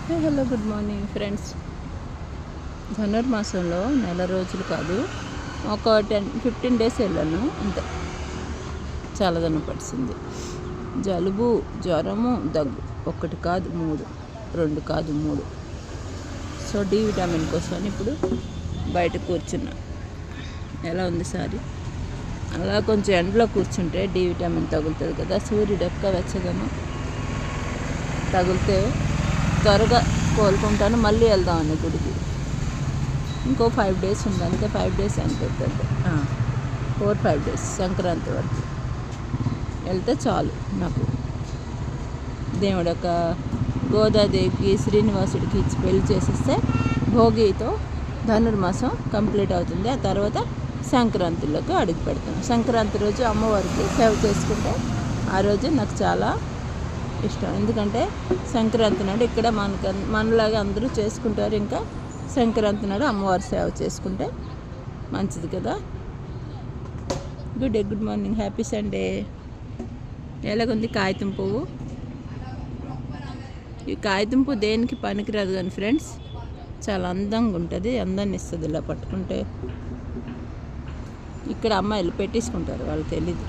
Hello good morning friends. ధనుర్మాసంలో నెల రోజులు కాదు, ఒక 15 డేస్ వెళ్ళాను అంతే. చల్లదనం పడిసింది. జలుబు, జ్వరము, దగ్గు, ఒకటి కాదు 3, 2 కాదు 3. సో డి విటమిన్ కోసం ఇప్పుడు బయట కూర్చున్నా. ఎలా ఉంది సారీ? అలా కొంచెం ఎండలో కూర్చుంటే డి విటమిన్ తగులుతుంది కదా, సూర్యుడు యొక్క వెచ్చదనం తగిలితే త్వరగా కోలుకుంటాను. మళ్ళీ వెళ్దామని గుడికి. ఇంకో 5 డేస్ ఉంది అంతే. 5 డేస్ అనిపిస్తుంది, 4-5 డేస్ సంక్రాంతి వరకు వెళ్తే చాలు. నాకు దేవుడు యొక్క గోదాదేవికి, శ్రీనివాసుడికి ఇచ్చి పెళ్లి చేసేస్తే భోగితో ధనుర్మాసం కంప్లీట్ అవుతుంది. ఆ తర్వాత సంక్రాంతిలోకి అడుగు పెడతాను. సంక్రాంతి రోజు అమ్మవారికి సేవ చేసుకుంటే ఆ రోజు నాకు చాలా ఇష్టం. ఎందుకంటే సంక్రాంతి నాడు ఇక్కడ మనలాగా అందరూ చేసుకుంటారు. ఇంకా సంక్రాంతి నాడు అమ్మవారి సేవ చేసుకుంటే మంచిది కదా. Good morning, happy Sunday. ఎలాగుంది కాగితం పువ్వు? ఈ కాగితం పువ్వు దేనికి పనికిరాదు కానీ ఫ్రెండ్స్, చాలా అందంగా ఉంటుంది, అందాన్ని ఇస్తుంది ఇలా పట్టుకుంటే. ఇక్కడ అమ్మాయిలు పెట్టేసుకుంటారు, వాళ్ళు తెలీదు.